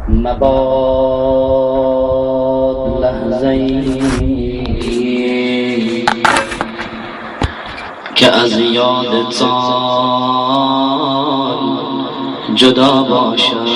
مباد لحظه‌ای که از یادتان جدا باشم.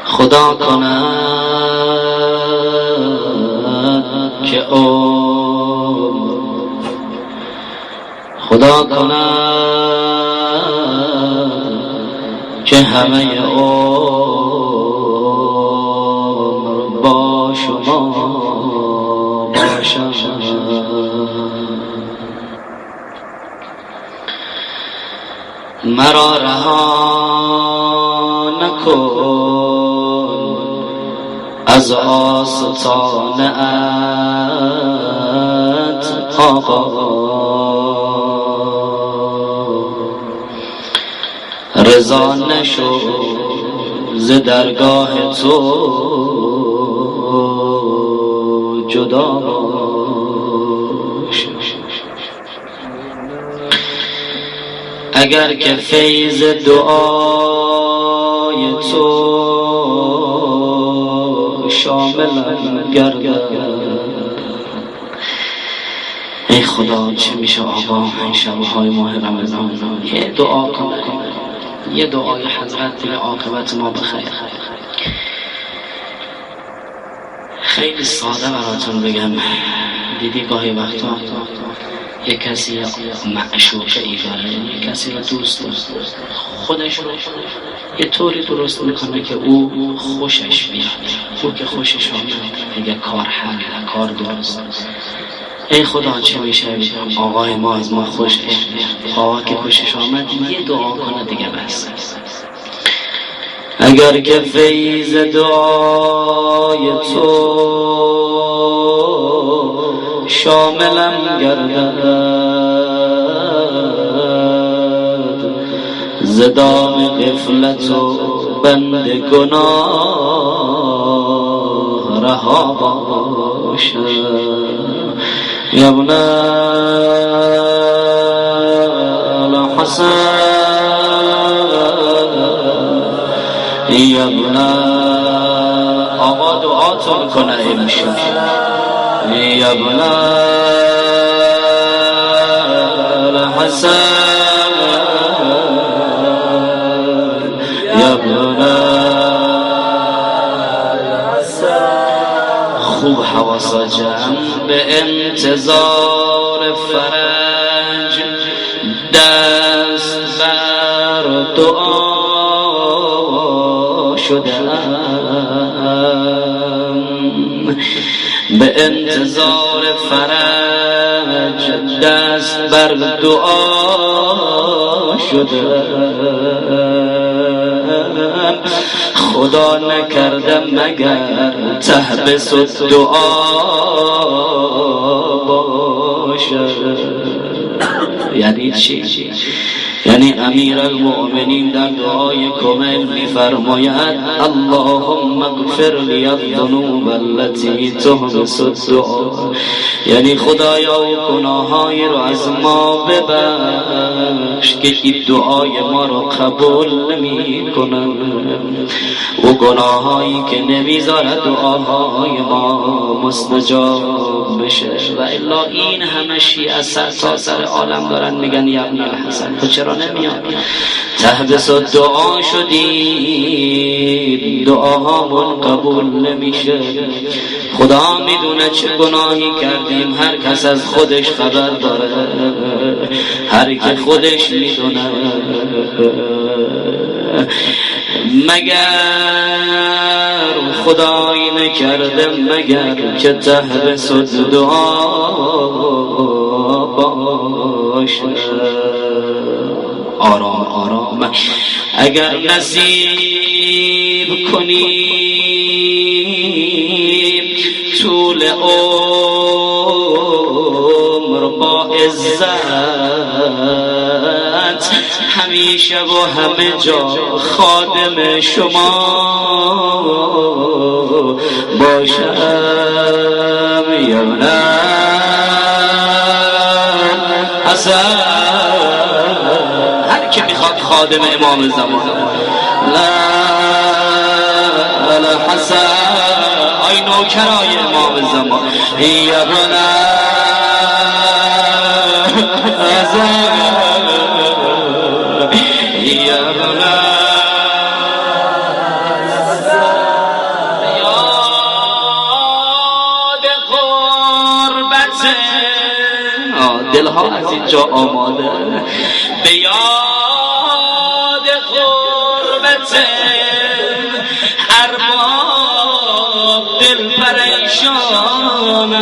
خدا کند که خدا کند که همه عمر با شما باشم. مرا رها نکن از آستانه‌ات آقا، رضا نشو ز درگاه تو جدا باش. اگر که فیض دعای تو شاملم گردد، ای خدا چه میشه آقا این شبهای ماه رمضان یه دعا کن، یه دعای حضرت دیگه عاقبت ما بخیر. خیلی ساده براتون بگم، دیدی گاهی وقتا یه کسی معشوقه ای داره، یه کسی رو دوست داره، خودش رو یه طوری درست میکنه که او خوشش بیاد، او که خوشش آمد دیگه کار حل، کار درست. ای خدا چه میشه آقای ما از ما خوشش بیاد، آقا که خوشش آمد یه دعا کنه دیگه بس. اگر که فیض دعای تو شاملم گردد، ز دام غفلت و بند گناه رها باشم. یا ابن الحسن، یا ابن آقا دعاتون کنه امشب، یا ابن الحسن، یا ابن الحسن. خوب حواسا جمع به انتظار فرج، دست بر دعا شدم، به انتظار فرج دست بر دعا شدم. خدا نکردم مگر تحبس دعا باشد. یعنی چی؟ یعنی امیر المؤمنین در دعای کمیل میفرماید اللهم اغفر لی الذنوب التي تحبس الدعا، یعنی خدایا گناهایی رو از ما ببخش که این دعای ما رو قبول نمی کنن، و گناهایی که نمیذاره دعاهای ما مستجاب بشه. و الا این همه شیعه از تا سر عالم دارن میگن یا ابن الحسن، تو چرا نمیاد؟ تحبس دعا شدی، دعاهامون قبول نمیشه. خدا میدونه چه گناهی کردیم، هر کس از خودش خبر داره، هر که خودش میدونه. مگر خدایی نکرده مگر که تحبس دعا باشه. آرام آرام اگر نصیب کنی طول عمر با عزت، همیشه و همه جا خادم شما باشم. یا ابن حسن خادم امام زمان لا حسن ای نوکرای امام زمان یا بنا یا بنا یاد غربت دلها از اینجا آماده به یاد غربت ارباب دل پریشانم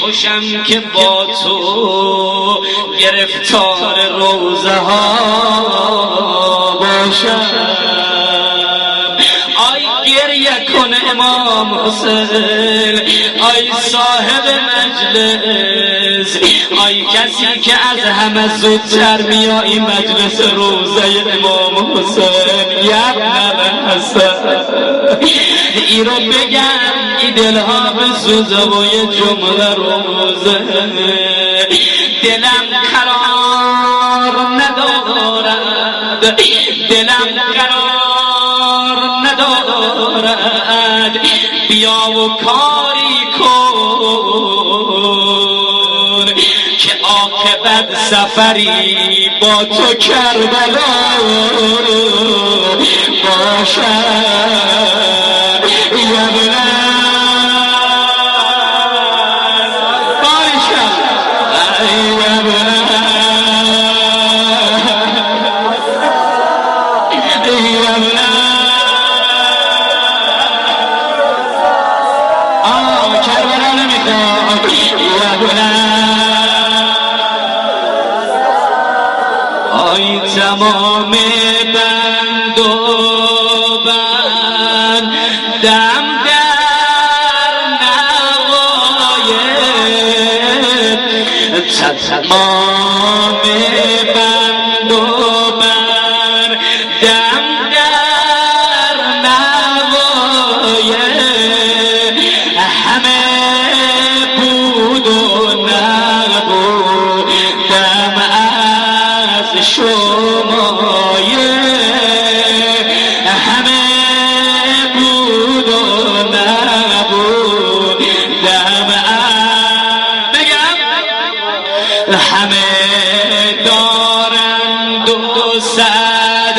خوشم که با تو گرفتار روزه ها باشم آی گریه کن امام حسین آی صاحب مجلس آی کسی که از همه زودتر میایی مجلس روزه امام حسین یبن حسن ای رو بگم ای دلها بسوزه و یه جمله روزه دلم قرار ندارد دلم قرار ندارد بیا و کاری کن که عاقبت سفری با تو کربلا باشد یا تمام بند و بند دم در نوایت تمام بند و بند دم در نوایت همه بود و نبود دم از شمایه همه بود و نبود دم بگم همه دارند و صد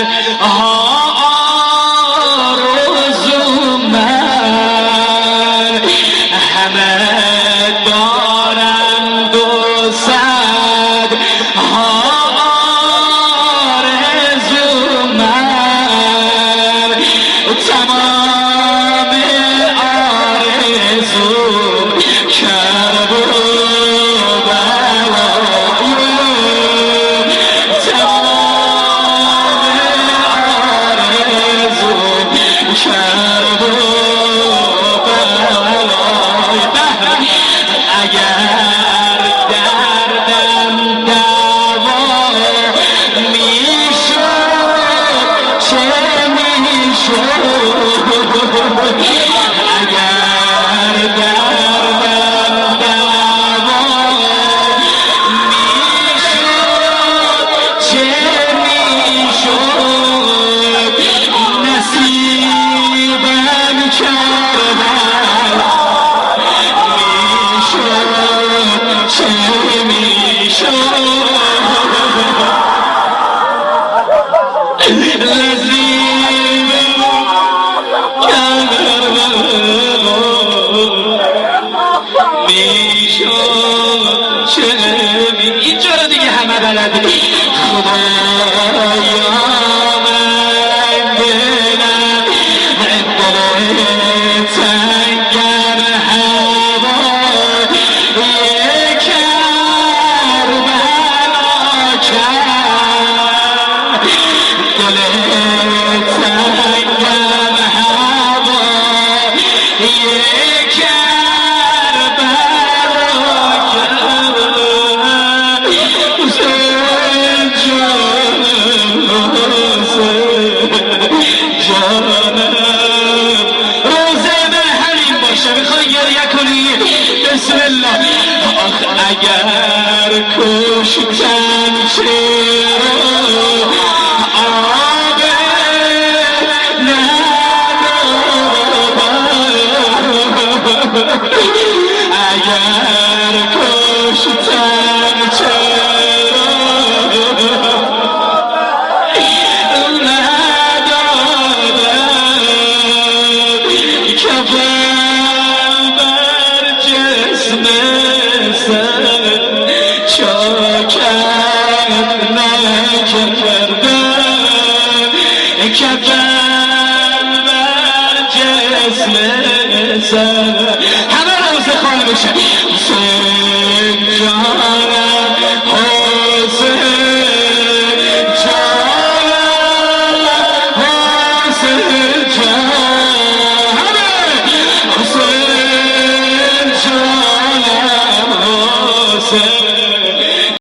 آرزو من همه دارند و صد تمام آرزو کرب و بلای تمام آرزو کرب و بلای اگر دردم دوا میشد چه میشد اگر دردم دوا میشد چه میشد نصیبم کردن میشد چه میشد اینجا رو دیگه همه بلدی خدایا من دلم تنگم هوا یک کربلا کرد دل تنگم هوا یک کربلا کرد کشتن چرا آب ندارد اگر کشتن چرا ندارد کفن بر جسم سر چاکت نکردن کفن